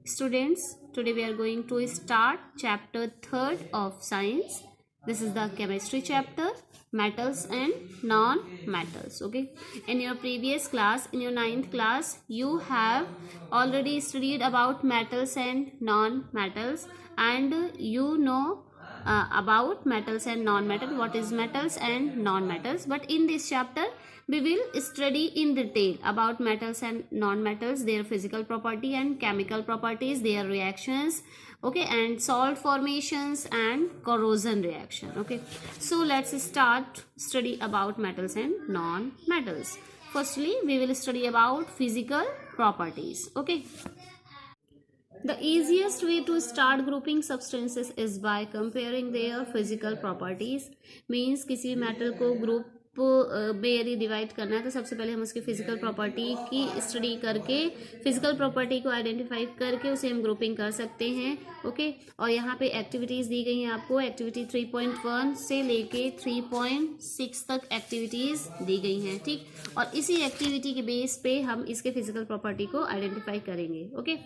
Students, today we are going to start chapter 3rd of science. This is the chemistry chapter, metals and non-metals. Okay, in your previous class, in your 9th class, you have already studied about metals and non-metals, and you know about metals and non-metal, what is metals and non-metals. But in this chapter we will study in detail about metals and non-metals, their physical property and chemical properties, their reactions, okay, and salt formations and corrosion reaction. Okay, so let's start study about metals and non-metals. Firstly, we will study about physical properties. Okay, the easiest way to start grouping substances is by comparing their physical properties. Means किसी metal को group में यदि divide करना है तो सबसे पहले हम उसके फिजिकल प्रॉपर्टी की स्टडी करके फिजिकल प्रॉपर्टी को आइडेंटिफाई करके उसे हम ग्रुपिंग कर सकते हैं. ओके, और यहाँ पे एक्टिविटीज़ दी गई हैं आपको. एक्टिविटी 3.1 से लेके 3.6 तक एक्टिविटीज़ दी गई हैं. ठीक, और इसी एक्टिविटी के बेस पे हम इसके फिजिकल प्रॉपर्टी को आइडेंटिफाई करेंगे. ओके,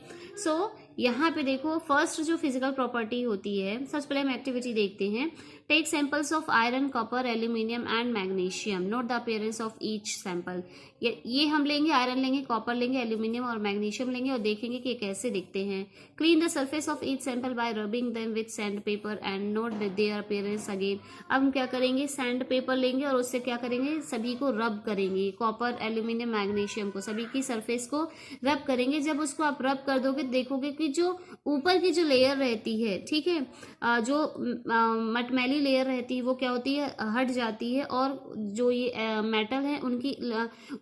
सो यहाँ पे देखो, फर्स्ट जो फिजिकल प्रॉपर्टी होती है, सबसे पहले हम एक्टिविटी देखते हैं. Take samples of iron, copper, aluminium and magnesium. Note the appearance of each sample. ये हम लेंगे, आयरन लेंगे, कॉपर लेंगे, एल्यूमिनियम और मैग्नीशियम लेंगे और देखेंगे कि ये कैसे दिखते हैं. Clean the surface of each sample by rubbing them with sandpaper and note their appearance again. अब हम क्या करेंगे, सैंड पेपर लेंगे और उससे क्या करेंगे, सभी को रब करेंगे. कॉपर, एल्यूमिनियम, मैग्नीशियम को, सभी की सरफेस को रब करेंगे. जब उसको आप रब कर दोगे देखोगे कि जो ऊपर की जो लेयर रहती है, ठीक है, जो मटमैली लेयर रहती है वो क्या होती है, हट जाती है. और जो ये मेटल है उनकी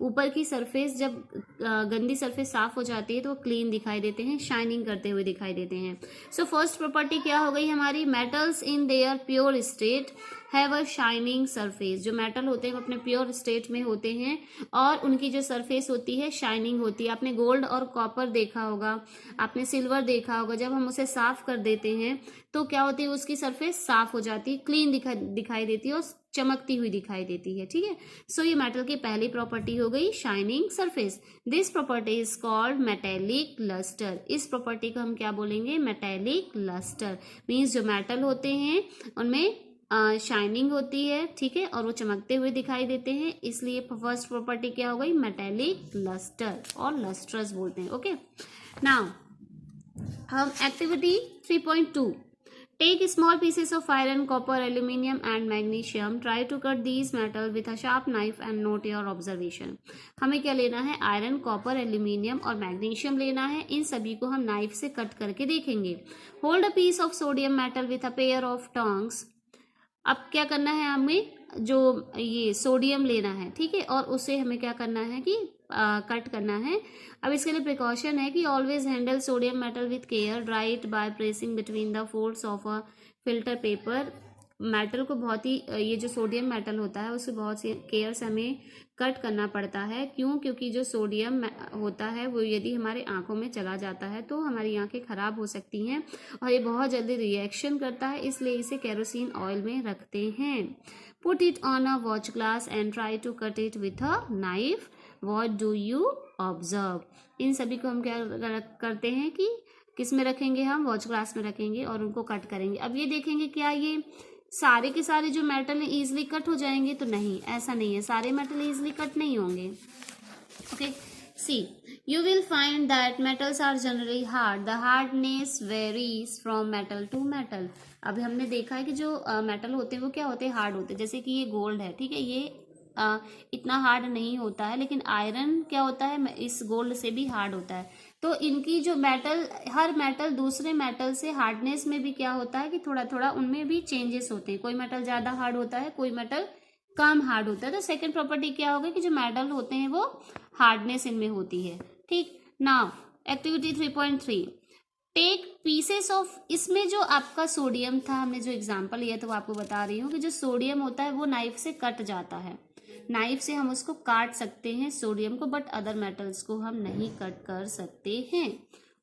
ऊपर की सरफेस जब गंदी सरफेस साफ हो जाती है तो वो क्लीन दिखाई देते हैं, शाइनिंग करते हुए दिखाई देते हैं. सो फर्स्ट प्रॉपर्टी क्या हो गई हमारी, metals in their pure state have a shining surface. जो मेटल होते हैं वो अपने प्योर स्टेट में होते हैं और उनकी जो सरफेस होती है शाइनिंग होती है. आपने गोल्ड और कॉपर देखा होगा, आपने सिल्वर देखा होगा, जब हम उसे साफ कर देते हैं तो क्या होती है, उसकी सरफेस साफ हो जाती है, क्लीन दिखाई देती है और चमकती हुई दिखाई देती है. ठीक है, सो ये मेटल की पहली प्रॉपर्टी हो गई, shining surface. This property is called metallic lustre. इस प्रॉपर्टी को हम क्या बोलेंगे, मेटेलिक लस्टर. मीन्स जो मेटल होते हैं उनमें शाइनिंग होती है, ठीक है, और वो चमकते हुए दिखाई देते हैं, इसलिए फर्स्ट प्रॉपर्टी क्या हो गई, मेटेलिक लस्टर और लस्ट्रस बोलते हैं. ओके, नाउ हम activity 3.2. Take small pieces of iron, copper, aluminium and magnesium. Try to cut these metal with a sharp knife and note your observation. हमें क्या लेना है, आयरन, कॉपर, एल्यूमिनियम और magnesium लेना है. इन सभी को हम नाइफ से कट करके देखेंगे. Hold a piece of sodium metal with a pair of tongs. अब क्या करना है, हमें जो ये सोडियम लेना है, ठीक है, और उसे हमें क्या करना है कि कट करना है. अब इसके लिए प्रिकॉशन है कि always handle sodium metal with care. Right by pressing between the folds of a filter paper. Metal को बहुत ही, ये जो सोडियम मेटल होता है उसे बहुत सी केयर से हमें कट करना पड़ता है. क्यों, क्योंकि जो सोडियम होता है वो यदि हमारे आंखों में चला जाता है तो हमारी आंखें खराब हो सकती हैं और ये बहुत जल्दी रिएक्शन करता है, इसलिए इसे केरोसिन ऑयल में रखते हैं. Put it on a watch glass and try to cut it with a knife. What do you observe. इन सभी को हम क्या करते हैं कि किस में रखेंगे, हम वॉच ग्लास में रखेंगे और उनको कट करेंगे. अब ये देखेंगे क्या ये सारे के सारे जो मेटल है इजिली कट हो जाएंगे, तो नहीं, ऐसा नहीं है, सारे मेटल इजिली कट नहीं होंगे. Okay, see you will find that metals are generally hard. The hardness varies from metal to metal. अभी हमने देखा है कि जो मेटल होते हैं वो क्या होते हैं, हार्ड होते हैं. जैसे कि ये गोल्ड है, ठीक है, ये इतना हार्ड नहीं होता है, लेकिन आयरन क्या होता है, इस गोल्ड से भी हार्ड होता है. तो इनकी जो मेटल, हर मेटल दूसरे मेटल से हार्डनेस में भी क्या होता है कि थोड़ा थोड़ा उनमें भी चेंजेस होते हैं. कोई मेटल ज़्यादा हार्ड होता है, कोई मेटल कम हार्ड होता है. तो सेकेंड प्रॉपर्टी क्या होगा कि जो मेटल होते हैं वो हार्डनेस इनमें होती है. ठीक, now activity 3.3. Take pieces of. इसमें जो आपका सोडियम था, हमने जो एग्जांपल लिया था वो आपको बता रही हूँ कि जो सोडियम होता है वो नाइफ से कट जाता है. नाइफ से हम उसको काट सकते हैं सोडियम को, बट अदर मेटल्स को हम नहीं कट कर सकते हैं.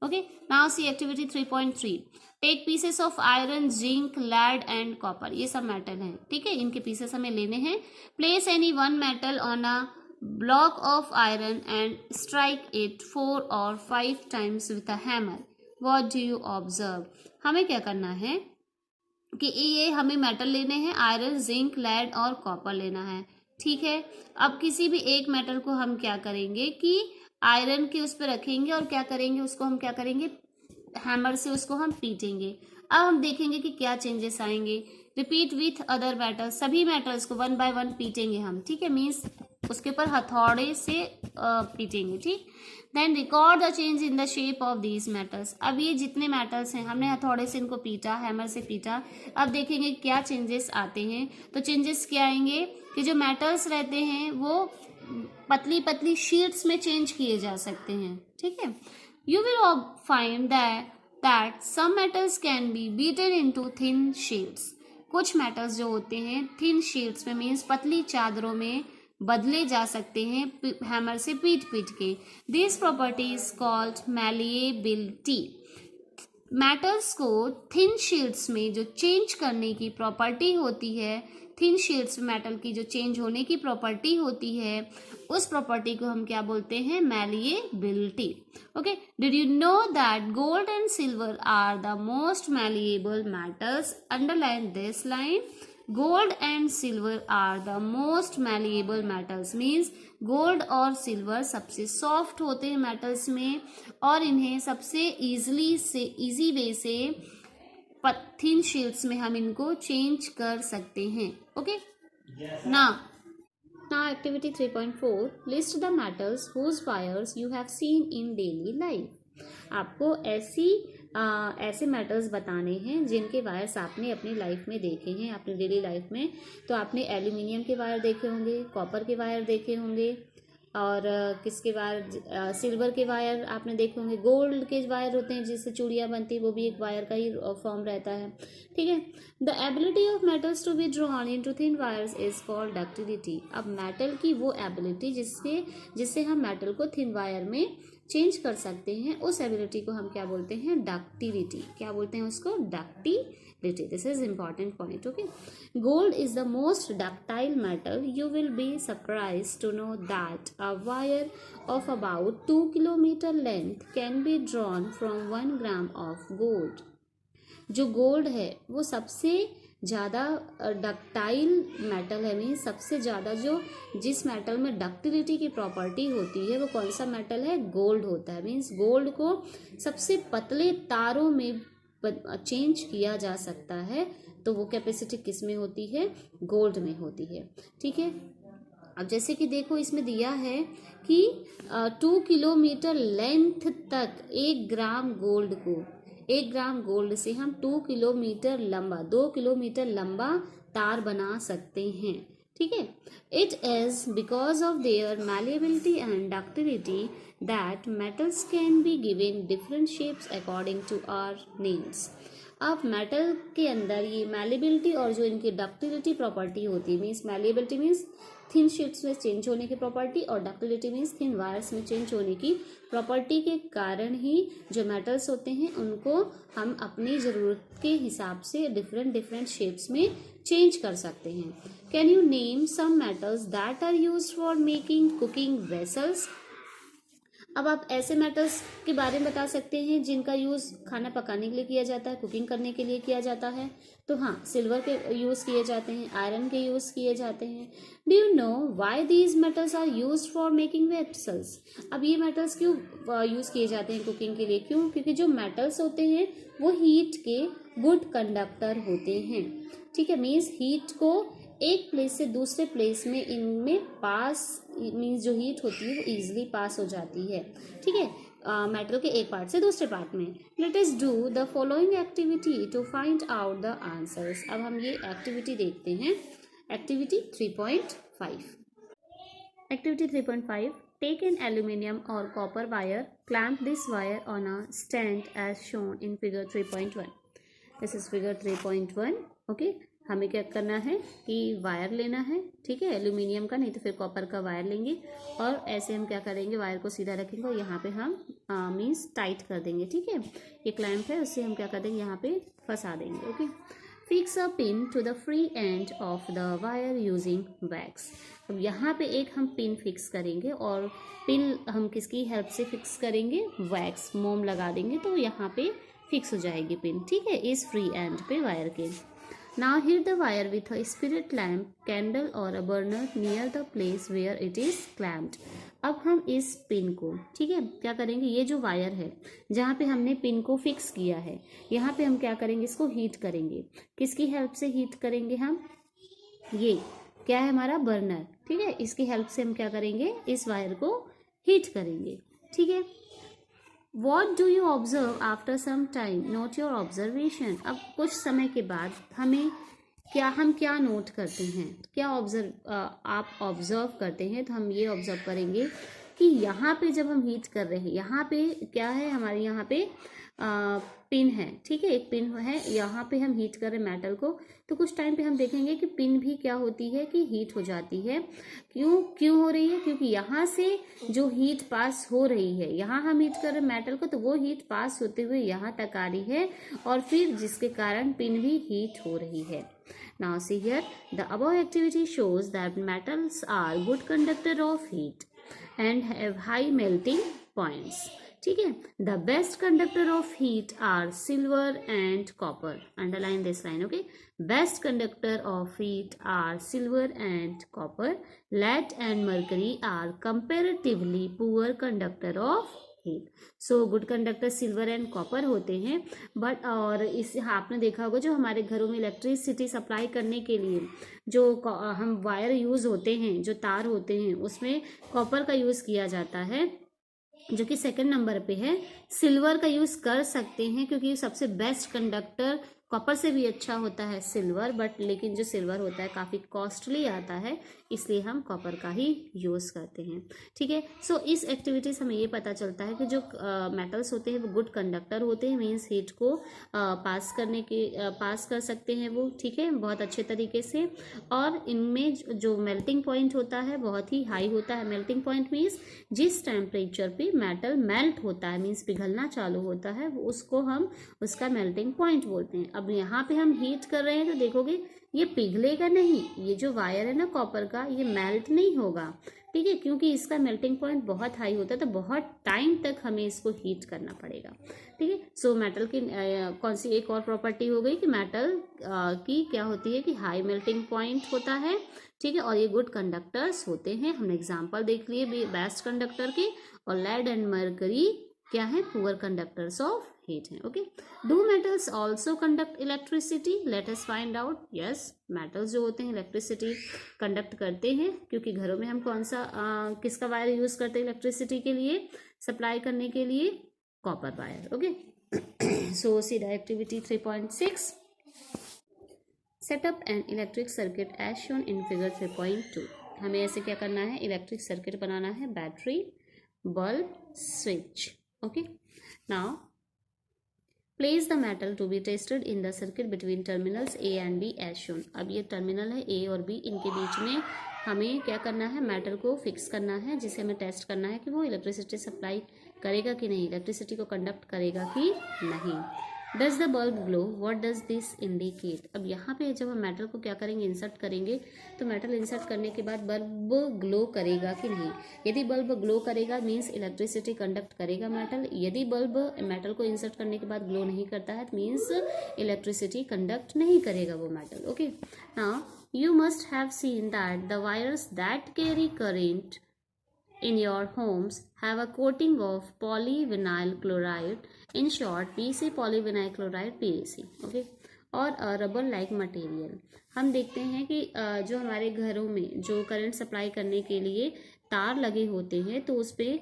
Okay, now see activity 3.3. Take pieces of iron, zinc, lead and copper. ये सब मेटल हैं, ठीक है, इनके पीसेस हमें लेने हैं. Place any one metal on a block of iron and strike it 4 or 5 times with a hammer. What do you observe? हमें क्या करना है कि ये हमें मेटल लेने हैं, आयरन, जिंक, लेड और कॉपर लेना है, ठीक है। अब किसी भी एक मेटल को हम क्या करेंगे कि आयरन के उस पर रखेंगे और क्या करेंगे, उसको हम क्या करेंगे, हैमर से उसको हम पीटेंगे। अब हम देखेंगे कि क्या चेंजेस आएंगे। रिपीट विथ अदर मेटल्स, सभी मेटल्स को 1 बाय 1 पीटेंगे हम, ठीक है, मीन्स उसके ऊपर हथौड़े से पीटेंगे, ठीक। Then record the change in the shape of these metals. अब ये जितने मेटल्स हैं हमने हथौड़े से इनको पीटा, हैमर से पीटा, अब देखेंगे क्या चेंजेस आते हैं। तो चेंजेस क्या आएंगे कि जो मेटल्स रहते हैं वो पतली पतली शीट्स में चेंज किए जा सकते हैं, ठीक है। You will find that some metals can be beaten into thin sheets. कुछ मेटल्स जो होते हैं थिन शीट्स में, मीन्स पतली चादरों में बदले जा सकते हैं हैमर से पीट पीट के। This property is called malleability. Metals को थिन शीट्स में जो चेंज करने की प्रॉपर्टी होती है, थिन शीट्स में मेटल की जो चेंज होने की प्रॉपर्टी होती है, उस प्रॉपर्टी को हम क्या बोलते हैं, malleability. Okay, did you know that gold and silver are the most malleable metals? Underline this line, gold and silver are the most malleable metals, means gold और सिल्वर सबसे सॉफ्ट होते हैं मेटल्स में और इन्हें सबसे इजी वे से thin sheets में हम इनको चेंज कर सकते हैं। Okay, now activity 3.4 list the metals whose wires you have seen in daily life। आपको ऐसे मेटल्स बताने हैं जिनके वायर्स आपने अपनी लाइफ में देखे हैं, अपनी डेली लाइफ में। तो आपने एल्यूमिनियम के वायर देखे होंगे, कॉपर के वायर देखे होंगे और किसके वायर, सिल्वर के वायर आपने देखे होंगे, गोल्ड के वायर होते हैं जिससे चूड़ियाँ बनती है, वो भी एक वायर का ही फॉर्म रहता है, ठीक है। The ability of metals to be drawn into thin wires is called ductility. अब मेटल की वो एबिलिटी जिससे हम मेटल को थिन वायर में चेंज कर सकते हैं, उस एबिलिटी को हम क्या बोलते हैं, डक्टिलिटी। क्या बोलते हैं उसको, ductility. This is important point. Okay, gold is the most ductile metal. You will be surprised to know that a wire of about 2 kilometre length can be drawn from 1 gram of gold. जो gold है वो सबसे ज़्यादा ductile metal है, means सबसे ज़्यादा जो जिस मेटल में डक्टिलिटी की प्रॉपर्टी होती है वो कौन सा मेटल है, गोल्ड होता है। मीन्स गोल्ड को सबसे पतले तारों में चेंज किया जा सकता है, तो वो कैपेसिटी किस में होती है, गोल्ड में होती है, ठीक है। अब जैसे कि देखो इसमें दिया है कि 2 किलोमीटर लेंथ तक 1 ग्राम गोल्ड से हम 2 किलोमीटर लंबा तार बना सकते हैं, ठीक है। It is because of their malleability and ductility that metals can be given different shapes according to our needs. अब मेटल के अंदर ये मैलिएबिलिटी और जो इनकी डक्टिलिटी प्रॉपर्टी होती है, means malleability means thin sheets में चेंज होने की प्रॉपर्टी और डक्टिलिटी मीन्स थिन वायर्स में चेंज होने की प्रॉपर्टी के कारण ही जो मेटल्स होते हैं उनको हम अपनी ज़रूरत के हिसाब से डिफरेंट शेप्स में चेंज कर सकते हैं। Can you name some metals that are used for making cooking vessels? अब आप ऐसे मेटल्स के बारे में बता सकते हैं जिनका यूज़ खाना पकाने के लिए किया जाता है, कुकिंग करने के लिए किया जाता है। तो हाँ, सिल्वर के यूज़ किए जाते हैं, आयरन के यूज़ किए जाते हैं। Do you know why these metals are used for making vessels? अब ये मेटल्स क्यों यूज़ किए जाते हैं कुकिंग के लिए? क्यों? क्योंकि जो मेटल्स होते हैं वो हीट के गुड कंडक्टर होते हैं, ठीक है। मीन्स हीट को एक प्लेस से दूसरे प्लेस में इनमें पास, मीन्स जो हीट होती है वो इजीली पास हो जाती है, ठीक है, मेटल के एक पार्ट से दूसरे पार्ट में। Let us do the following activity to find out the answers. अब हम ये एक्टिविटी देखते हैं, activity 3.5। Activity 3.5, take an aluminium और copper wire, clamp this wire on a stand as shown in figure 3.1। This is figure 3.1। Okay, हमें क्या करना है कि वायर लेना है, ठीक है, एल्यूमिनियम का, नहीं तो फिर कॉपर का वायर लेंगे और ऐसे हम क्या करेंगे, वायर को सीधा रखेंगे और यहाँ पे हम मीन्स टाइट कर देंगे, ठीक है। ये क्लैंप है, उससे हम क्या कर देंगे, यहाँ पे फंसा देंगे। Okay, fix a pin to the free end of the wire using wax. अब यहाँ पे एक हम पिन फिक्स करेंगे और पिन हम किसकी हेल्प से फिक्स करेंगे, वैक्स, मोम लगा देंगे तो यहाँ पे फिक्स हो जाएगी पिन, ठीक है, इस फ्री एंड पे वायर के। Now heat the wire with a spirit lamp, candle और a burner near the place where it is clamped. अब हम इस पिन को, ठीक है, क्या करेंगे, ये जो वायर है जहाँ पे हमने पिन को फिक्स किया है, यहाँ पे हम क्या करेंगे, इसको हीट करेंगे। किसकी हेल्प से हीट करेंगे हम, ये क्या है हमारा बर्नर, ठीक है, इसकी हेल्प से हम क्या करेंगे, इस वायर को हीट करेंगे, ठीक है। What do you observe after some time? Note your observation. अब कुछ समय के बाद हम क्या नोट करते हैं, क्या आप ऑब्जर्व करते हैं, तो हम ये ऑब्जर्व करेंगे कि यहाँ पे जब हम हीट कर रहे हैं, यहाँ पे क्या है, हमारे यहाँ पे पिन है, ठीक है, एक पिन है, यहाँ पे हम हीट कर रहे हैं मेटल को, तो कुछ टाइम पे हम देखेंगे कि पिन भी क्या होती है कि हीट हो जाती है। क्यों हो रही है, क्योंकि यहाँ से जो हीट पास हो रही है, यहाँ हम हीट कर रहे हैं मेटल को, तो वो हीट पास होते हुए यहाँ तक आ रही है और फिर जिसके कारण पिन भी हीट हो रही है। Now see here, the above activity shows that metals are good conductor of heat and have high melting points. ठीक है, the best conductor of heat are silver and copper, underline this line, okay. Best conductor of heat are silver and copper, lead and mercury are comparatively poor conductor of heat. So good conductor silver and copper होते हैं, but और इस आपने देखा होगा जो हमारे घरों में इलेक्ट्रिसिटी सप्लाई करने के लिए जो हम वायर यूज होते हैं, जो तार होते हैं, उसमें कॉपर का यूज किया जाता है, जो कि सेकंड नंबर पे है। सिल्वर का यूज कर सकते हैं क्योंकि सबसे बेस्ट कंडक्टर, कॉपर से भी अच्छा होता है सिल्वर, बट लेकिन जो सिल्वर होता है काफ़ी कॉस्टली आता है, इसलिए हम कॉपर का ही यूज़ करते हैं, ठीक है। सो इस एक्टिविटी से हमें ये पता चलता है कि जो मेटल्स होते हैं वो गुड कंडक्टर होते हैं, मीन्स हीट को पास कर सकते हैं वो, ठीक है, बहुत अच्छे तरीके से। और इनमें जो मेल्टिंग पॉइंट होता है बहुत ही हाई होता है। मेल्टिंग पॉइंट मीन्स जिस टेम्परेचर पे मेटल मेल्ट होता है, मीन्स पिघलना चालू होता है, उसको हम उसका मेल्टिंग पॉइंट बोलते हैं। अब यहाँ पे हम हीट कर रहे हैं तो देखोगे ये पिघलेगा नहीं, ये जो वायर है ना कॉपर का, ये मेल्ट नहीं होगा, ठीक है, क्योंकि इसका मेल्टिंग पॉइंट बहुत हाई होता है, तो बहुत टाइम तक हमें इसको हीट करना पड़ेगा, ठीक है। सो मेटल की कौन सी एक और प्रॉपर्टी हो गई कि मेटल की क्या होती है कि हाई मेल्टिंग पॉइंट होता है, ठीक है, और ये गुड कंडक्टर्स होते हैं। हमने एग्जाम्पल देख लिए बेस्ट कंडक्टर के, और लेड एंड मर्करी क्या है, पुअर कंडक्टर्स ऑफ हीट है, okay. Do metals also conduct electricity, let us find out. Yes, metals जो होते हैं इलेक्ट्रिसिटी कंडक्ट करते हैं, क्योंकि घरों में हम कौन सा किसका वायर यूज करते हैं इलेक्ट्रिसिटी के लिए सप्लाई करने के लिए, copper wire, okay. So see the activity 3.6, setup an electric circuit as shown in figure 3.2। हमें ऐसे क्या करना है, इलेक्ट्रिक सर्किट बनाना है, battery, bulb, switch, okay. Now place the metal to be tested in the circuit between terminals A and B as shown. अब ये terminal है ए और बी, इनके बीच में हमें क्या करना है, मेटल को फिक्स करना है, जिसे हमें टेस्ट करना है कि वो इलेक्ट्रिसिटी सप्लाई करेगा कि नहीं, इलेक्ट्रिसिटी को कंडक्ट करेगा कि नहीं। Does the bulb glow, what does this indicate. अब यहाँ पे जब हम मेटल को क्या करेंगे, इंसर्ट करेंगे, तो मेटल इंसर्ट करने के बाद बल्ब ग्लो करेगा कि नहीं। यदि बल्ब ग्लो करेगा मीन्स इलेक्ट्रिसिटी कंडक्ट करेगा मेटल, यदि बल्ब मेटल को इंसर्ट करने के बाद ग्लो नहीं करता है मीन्स इलेक्ट्रिसिटी कंडक्ट नहीं करेगा वो metal, okay. Now you must have seen that the wires that carry current in your homes have a coating of polyvinyl chloride, in short PVC, polyvinyl chloride PVC, okay, और rubber like material. हम देखते हैं कि जो हमारे घरों में जो करंट सप्लाई करने के लिए तार लगे होते हैं तो उस पर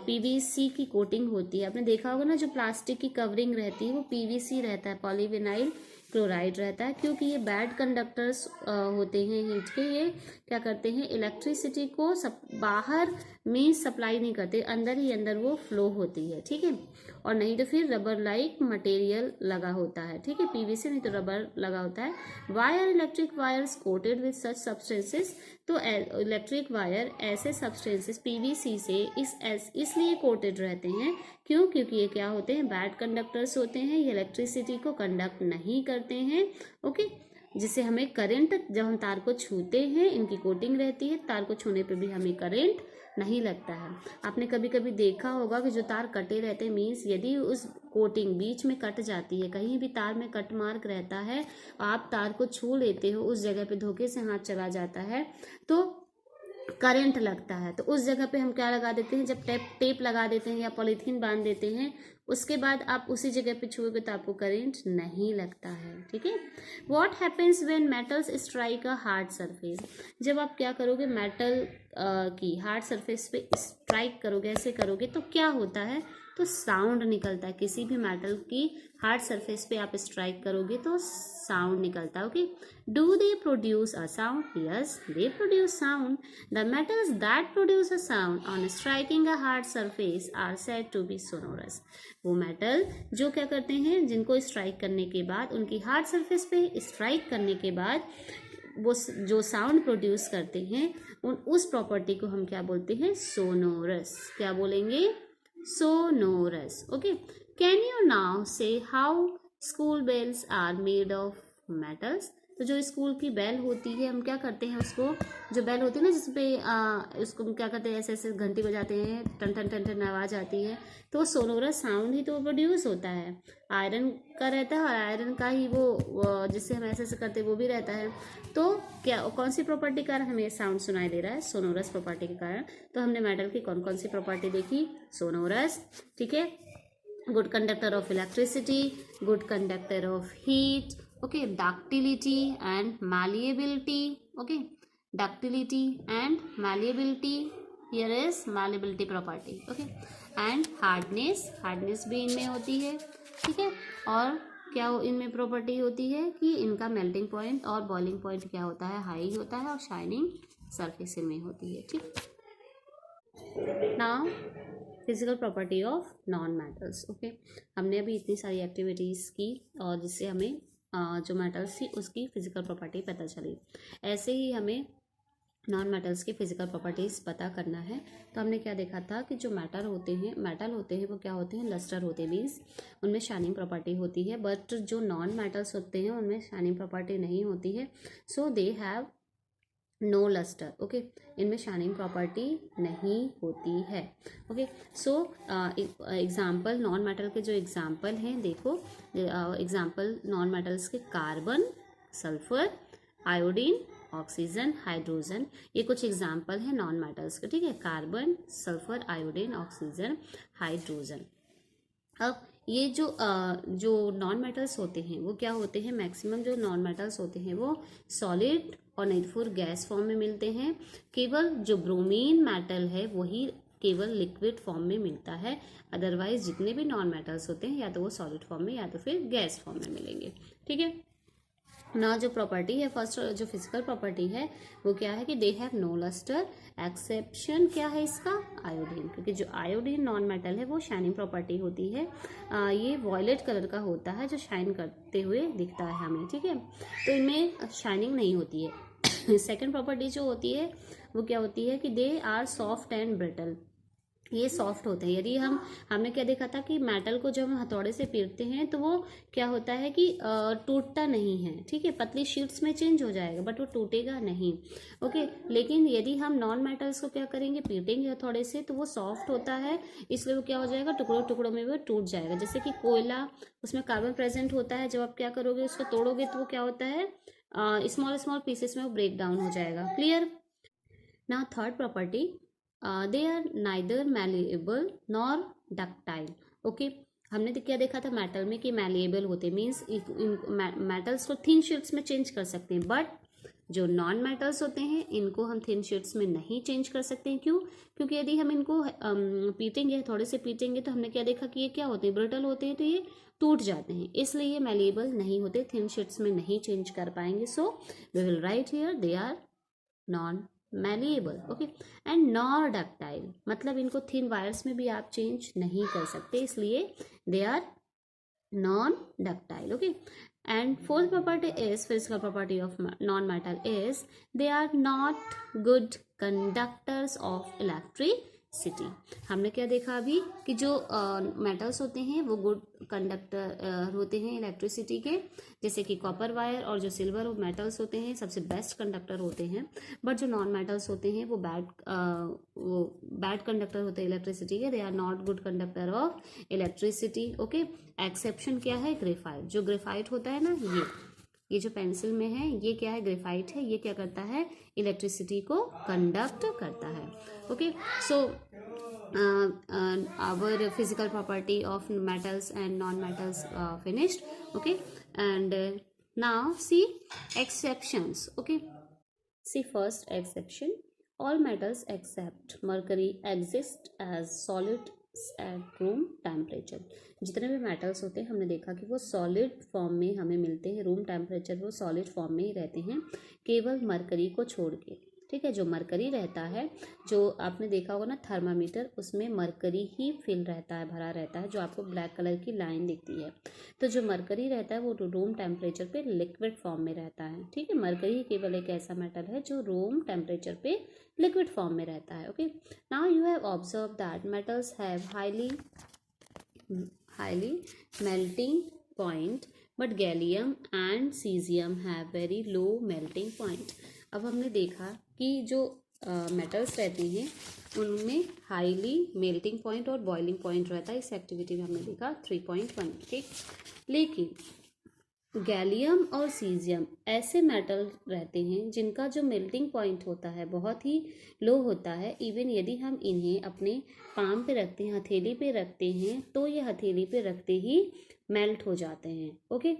PVC की कोटिंग होती है। आपने देखा होगा ना, जो प्लास्टिक की कवरिंग रहती है वो PVC रहता है, पॉलीविनाइल क्लोराइड रहता है, क्योंकि ये बैड कंडक्टर्स होते हैं हीट के। ये क्या करते हैं, इलेक्ट्रिसिटी को बाहर में सप्लाई नहीं करते, अंदर ही अंदर वो फ्लो होती है, ठीक है। और नहीं तो फिर रबर लाइक मटेरियल लगा होता है, ठीक है, पीवीसी नहीं तो रबर लगा होता है। Why are electric wires coated with such substances, तो इलेक्ट्रिक वायर ऐसे सब्सटेंसेस पीवीसी से इसलिए कोटेड रहते हैं, क्यों, क्योंकि ये क्या होते हैं, बैड कंडक्टर्स होते हैं, ये इलेक्ट्रिसिटी को कंडक्ट नहीं करते हैं, ओके, जिससे हमें करंट, जब हम तार को छूते हैं इनकी कोटिंग रहती है, तार को छूने पे भी हमें करंट नहीं लगता है। आपने कभी कभी देखा होगा कि जो तार कटे रहते हैं, मीन्स यदि उस कोटिंग बीच में कट जाती है, कहीं भी तार में कट मार्क रहता है, आप तार को छू लेते हो, उस जगह पे धोखे से हाथ चला जाता है तो करंट लगता है, तो उस जगह पे हम क्या लगा देते हैं, जब टेप लगा देते हैं या पॉलीथीन बांध देते हैं, उसके बाद आप उसी जगह पे छुओगे तो आपको करंट नहीं लगता है, ठीक है। What happens when metals strike a hard surface, जब आप क्या करोगे, मेटल की हार्ड सरफेस पे स्ट्राइक करोगे, ऐसे करोगे तो क्या होता है, तो साउंड निकलता है। किसी भी मेटल की हार्ड सरफेस पे आप स्ट्राइक करोगे तो साउंड निकलता है, okay. Do they produce a sound, yes they produce sound. The metals that produce a sound on striking a hard surface are said to be sonorous, वो metal जो क्या करते हैं, जिनको स्ट्राइक करने के बाद, उनकी हार्ड सरफेस पे स्ट्राइक करने के बाद वो जो साउंड प्रोड्यूस करते हैं, उस प्रॉपर्टी को हम क्या बोलते हैं, सोनोरस, क्या बोलेंगे, sonorous, okay. Can you now say how school bells are made of metals, तो जो स्कूल की बेल होती है, हम क्या करते हैं उसको, जो बेल होती है ना जिसपे उसको हम क्या करते हैं, ऐसे ऐसे घंटी बजाते हैं, टन टन टन टन आवाज आती है, तो सोनोरस साउंड ही तो प्रोड्यूस होता है, आयरन का रहता है, और आयरन का ही वो जिससे हम ऐसे ऐसे करते हैं वो भी रहता है, तो क्या कौन सी प्रॉपर्टी के कारण हमें साउंड सुनाई दे रहा है, सोनोरस प्रॉपर्टी के कारण। तो हमने मेटल की कौन कौन सी प्रॉपर्टी देखी, सोनोरस, ठीक है, good conductor of electricity, good conductor of heat, okay, ductility and malleability, okay, ductility and malleability, here is malleability property, okay, and hardness भी इनमें होती है, ठीक है, और क्या इनमें प्रॉपर्टी होती है कि इनका मेल्टिंग पॉइंट और बॉइलिंग पॉइंट क्या होता है, हाई होता है, और शाइनिंग सरफेस इनमें होती है, ठीक। Now physical property of non metals, okay, हमने अभी इतनी सारी एक्टिविटीज़ की और जिससे हमें जो मेटल्स थी उसकी फिजिकल प्रॉपर्टी पता चली। ऐसे ही हमें नॉन मेटल्स की फिजिकल प्रॉपर्टीज़ पता करना है, तो हमने क्या देखा था कि जो मेटल होते हैं वो क्या होते हैं, लस्टर होते हैं, मीन्स उनमें शाइनिंग प्रॉपर्टी होती है, बट जो नॉन मेटल्स होते हैं उनमें शाइनिंग प्रॉपर्टी नहीं होती है, so they have no lustre, okay, इनमें शाइनिंग प्रॉपर्टी नहीं होती है, okay. So example non metal के जो एग्जाम्पल हैं, देखो एग्जाम्पल नॉन मेटल्स के carbon, sulphur, iodine, oxygen, hydrogen, ये कुछ एग्जाम्पल हैं नॉन मेटल्स के, ठीक है, carbon, sulphur, iodine, oxygen, hydrogen. अब ये जो नॉन मेटल्स होते हैं वो क्या होते हैं, मैक्सिमम जो नॉन मेटल्स होते हैं वो सॉलिड और नहीं तो फिर गैस फॉर्म में मिलते हैं, केवल जो ब्रोमीन मेटल है वही केवल लिक्विड फॉर्म में मिलता है, अदरवाइज जितने भी नॉन मेटल्स होते हैं या तो वो सॉलिड फॉर्म में या तो फिर गैस फॉर्म में मिलेंगे, ठीक है ना। जो प्रॉपर्टी है, फर्स्ट जो फिजिकल प्रॉपर्टी है वो क्या है कि they have no lustre, exception क्या है इसका, आयोडीन, क्योंकि जो आयोडीन नॉन मेटल है वो शाइनिंग प्रॉपर्टी होती है, ये वॉयलेट कलर का होता है जो शाइन करते हुए दिखता है हमें, ठीक है, तो इनमें शाइनिंग नहीं होती है। सेकेंड प्रॉपर्टी जो होती है वो क्या होती है कि they are soft and brittle, ये सॉफ्ट होते हैं। यदि हमने क्या देखा था कि मेटल को जब हम हथौड़े से पीटते हैं तो वो क्या होता है कि टूटता नहीं है, ठीक है, पतली शीट्स में चेंज हो जाएगा बट वो टूटेगा नहीं, ओके। लेकिन यदि हम नॉन मेटल्स को क्या करेंगे, पीटेंगे हथौड़े से, तो वो सॉफ्ट होता है, इसलिए वो क्या हो जाएगा, टुकड़ों टुकड़ों में वो टूट जाएगा। जैसे कि कोयला, उसमें कार्बन प्रेजेंट होता है, जब आप क्या करोगे उसको तोड़ोगे तो वो क्या होता है, स्मॉल स्मॉल पीसेस में वो ब्रेक डाउन हो जाएगा, clear. Now third property, they are neither malleable nor ductile, okay. हमने तो क्या देखा था मेटल में कि मैलिएबल होते मीन्स मेटल्स को थिन शीट्स में चेंज कर सकते हैं, बट जो नॉन मेटल्स होते हैं इनको हम थिन शीट्स में नहीं चेंज कर सकते हैं, क्यों, क्योंकि यदि हम इनको पीटेंगे, थोड़े से पीटेंगे, तो हमने क्या देखा कि ये क्या होते हैं, ब्रिटल होते हैं, तो ये टूट जाते हैं, इसलिए ये मैलिएबल नहीं होते, थिन शीट्स में नहीं चेंज कर पाएंगे, so we will write here they are non malleable, okay, and nor ductile, मतलब इनको थिन वायर्स में भी आप चेंज नहीं कर सकते, इसलिए they are non ductile, okay. And fourth property is, physical property of non-metal is, they are not good conductors of electricity. हमने क्या देखा अभी कि जो मेटल्स होते हैं वो गुड कंडक्टर होते हैं इलेक्ट्रिसिटी के, जैसे कि कॉपर वायर और जो सिल्वर मेटल्स होते हैं सबसे बेस्ट कंडक्टर होते हैं. बट जो नॉन मेटल्स होते हैं वो बैड कंडक्टर होते हैं इलेक्ट्रिसिटी के. They are not good conductor of electricity, okay. Exception क्या है? ग्रेफाइट. जो ग्रेफाइट होता है ना, ये जो पेंसिल में है ये क्या है? ग्रेफाइट है. ये क्या करता है? इलेक्ट्रिसिटी को कंडक्ट करता है, okay. So our physical property of metals and non-metals finished, okay. And now see exceptions, okay. See first exception, all metals except mercury exist as solids at room temperature. जितने भी metals होते हैं हमने देखा कि वो सॉलिड फॉर्म में हमें मिलते हैं, रूम टेम्परेचर वो सॉलिड फॉर्म में ही रहते हैं, केवल मरकरी को छोड़ के, ठीक है. जो मरकरी रहता है, जो आपने देखा होगा ना थर्मामीटर, उसमें मरकरी ही फिल रहता है, भरा रहता है, जो आपको ब्लैक कलर की लाइन दिखती है. तो जो मरकरी रहता है वो रूम टेम्परेचर पे लिक्विड फॉर्म में रहता है, ठीक है. मरकरी केवल एक ऐसा मेटल है जो रूम टेम्परेचर पे लिक्विड फॉर्म में रहता है, okay. Now you have observe that metals have highly melting point but gallium and caesium have very low melting point. अब हमने देखा कि जो मेटल्स रहते हैं उनमें हाईली मेल्टिंग पॉइंट और बॉइलिंग पॉइंट रहता है. इस एक्टिविटी में हमने देखा 3.1, ठीक. लेकिन गैलियम और सीजियम ऐसे मेटल रहते हैं जिनका जो मेल्टिंग पॉइंट होता है बहुत ही लो होता है. इवन यदि हम इन्हें अपने पाम पे रखते हैं, हथेली पे रखते हैं, तो ये हथेली पे रखते ही मेल्ट हो जाते हैं, okay.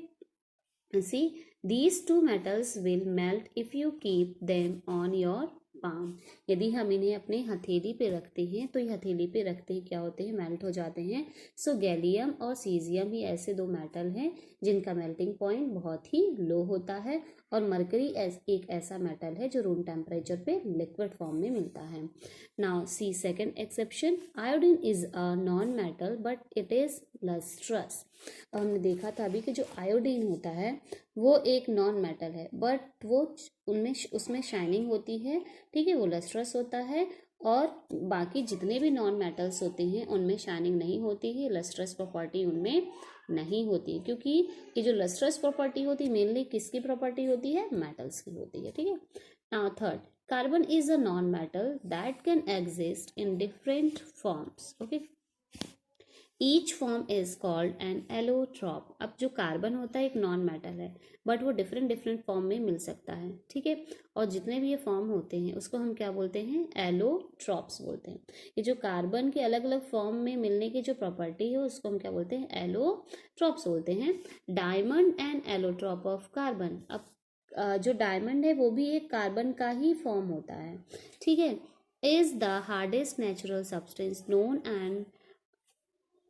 See, these two metals will melt if you keep them on your palm. यदि हम इन्हें अपने हथेली पे रखते हैं तो ये हथेली पे रखते ही क्या होते हैं? मेल्ट हो जाते हैं. सो गैलियम और सीजियम ही ऐसे दो मेटल हैं जिनका मेल्टिंग पॉइंट बहुत ही लो होता है, और मरकरी एक ऐसा मेटल है जो रूम टेम्परेचर पे लिक्विड फॉर्म में मिलता है. Now see second exception, iodine is a non metal but it is lustrous. अब हमने देखा था अभी कि जो आयोडीन होता है वो एक नॉन मेटल है, बट वो उसमें शाइनिंग होती है, ठीक है. वो लस्ट्रस होता है, और बाकी जितने भी नॉन मेटल्स होते हैं उनमें शाइनिंग नहीं होती है, लस्ट्रस प्रॉपर्टी उनमें नहीं होती, क्योंकि ये जो लस्ट्रस प्रॉपर्टी होती है मेनली किसकी प्रॉपर्टी होती है? मेटल्स की होती है, ठीक है. Now third, carbon is a non metal that can exist in different forms, okay. Each form is called an allotrope. अब जो कार्बन होता है एक नॉन मेटल है, बट वो डिफरेंट फॉर्म में मिल सकता है, ठीक है. और जितने भी ये फॉर्म होते हैं उसको हम क्या बोलते हैं? एलोट्रॉप्स बोलते हैं. ये जो कार्बन के अलग अलग फॉर्म में मिलने की जो प्रॉपर्टी है उसको हम क्या बोलते हैं? एलोट्रॉप्स बोलते हैं. Diamond and allotrope of carbon. अब जो डायमंड है वो भी एक कार्बन का ही फॉर्म होता है, ठीक है. Is the hardest natural substance known and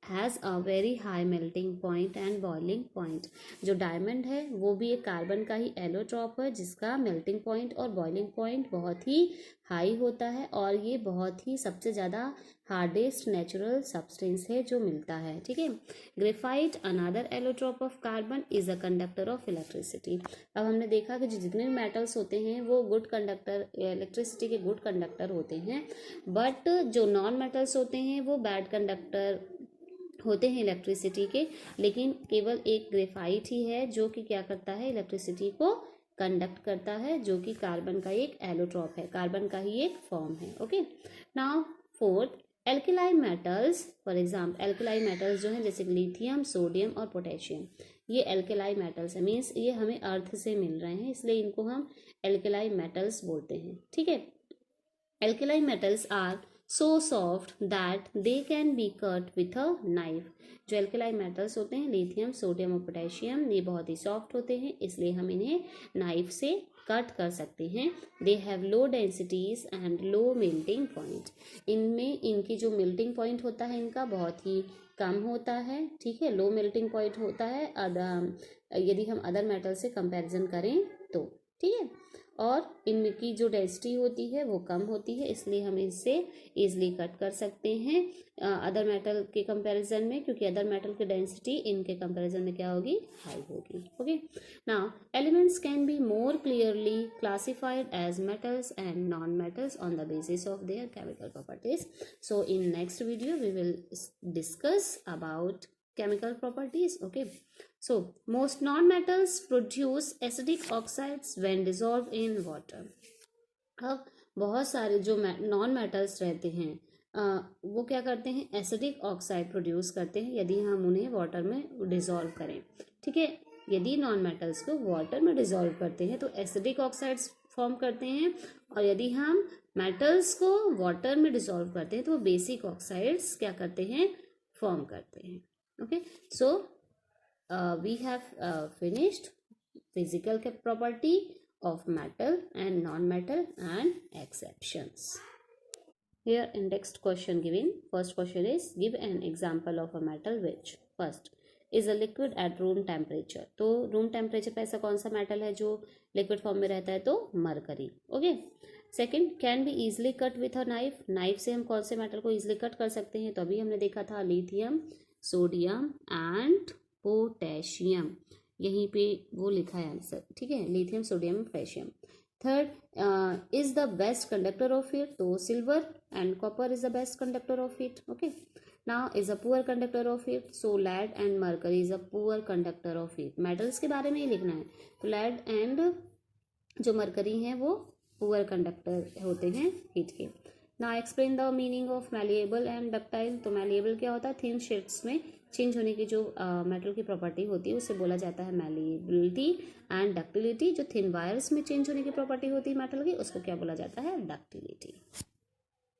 has a very high melting point and boiling point. जो डायमंड है वो भी एक कार्बन का ही एलोट्रॉप है जिसका मेल्टिंग पॉइंट और बॉइलिंग पॉइंट बहुत ही हाई होता है, और ये बहुत ही सबसे ज़्यादा हार्डेस्ट नेचुरल सब्सटेंस है जो मिलता है, ठीक है. Graphite another allotrope of carbon is a conductor of electricity. अब हमने देखा कि जितने भी मेटल्स होते हैं वो गुड कंडक्टर, इलेक्ट्रिसिटी के गुड कंडक्टर होते हैं, बट जो नॉन मेटल्स होते हैं वो बैड कंडक्टर होते हैं इलेक्ट्रिसिटी के. लेकिन केवल एक ग्रेफाइट ही है जो कि क्या करता है? इलेक्ट्रिसिटी को कंडक्ट करता है, जो कि कार्बन का एक एलोट्रॉप है, कार्बन का ही एक फॉर्म है, okay. Now fourth, alkali metals. For example alkali metals जो हैं जैसे लिथियम, सोडियम और पोटेशियम, ये एल्केलाई मेटल्स है. मीन्स ये हमें अर्थ से मिल रहे हैं, इसलिए इनको हम एल्केलाई मेटल्स बोलते हैं, ठीक है. Alkali metals are so soft that they can be cut with a knife. जो एल्केलाई मेटल्स होते हैं लिथियम, सोडियम और पोटेशियम, ये बहुत ही सॉफ्ट होते हैं, इसलिए हम इन्हें नाइफ से कट कर सकते हैं. They have low densities and low melting point. इनमें इनकी जो मेल्टिंग पॉइंट होता है इनका बहुत ही कम होता है, ठीक है. लो मेल्टिंग पॉइंट होता है यदि हम अदर मेटल से कंपैरिजन करें तो, ठीक है. और इनकी जो डेंसिटी होती है वो कम होती है, इसलिए हम इसे इजीली कट कर सकते हैं अदर मेटल के कंपैरिजन में, क्योंकि अदर मेटल की डेंसिटी इनके कंपैरिजन में क्या होगी, हाई होगी. Okay, now elements can be more clearly classified as metals and non metals on the basis of their chemical properties. So in next video we will discuss about chemical properties. Okay, so most non-metals produce acidic oxides when dissolved in water. अब बहुत सारे जो non metals रहते हैं वो क्या करते हैं, एसिडिक ऑक्साइड प्रोड्यूस करते हैं यदि हम उन्हें वाटर में डिसॉल्व करें. ठीक है, यदि नॉन मेटल्स को वाटर में डिसॉल्व करते हैं तो एसिडिक ऑक्साइड्स फॉर्म करते हैं, और यदि हम मेटल्स को वाटर में डिसॉल्व करते हैं तो वो बेसिक ऑक्साइड्स क्या करते हैं, फॉर्म करते हैं. Okay, so we have finished physical property of metal and non-metal and exceptions. Here index question given. First question is, give an example of a metal which first is a liquid at room temperature. तो room temperature पे ऐसा कौन सा metal है जो liquid form में रहता है, तो mercury. Okay. Second, can be easily cut with a knife. Knife से हम कौन से मेटल को इजिली कट कर सकते हैं, तो अभी हमने देखा था लिथियम, सोडियम एंड पोटेशियम. यहीं पे वो लिखा है आंसर. ठीक है, lithium, sodium, potassium. Third, is the best conductor of heat, तो silver and copper is the best conductor of heat. Okay, now is a poor conductor of heat, so lead and mercury is a poor conductor of heat. Metals के बारे में ही लिखना है, तो lead and जो mercury हैं वो poor conductor होते हैं हीट के. ना explain the meaning of malleable and ductile. तो मैलिएबल क्या होता है, थिन शीट्स में चेंज होने की जो मेटल की प्रॉपर्टी होती है उसे बोला जाता है मैलिएबिलिटी. एंड डक्टिलिटी, जो थिन वायर्स में चेंज होने की प्रॉपर्टी होती है मेटल की, उसको क्या बोला जाता है, डक्टिलिटी.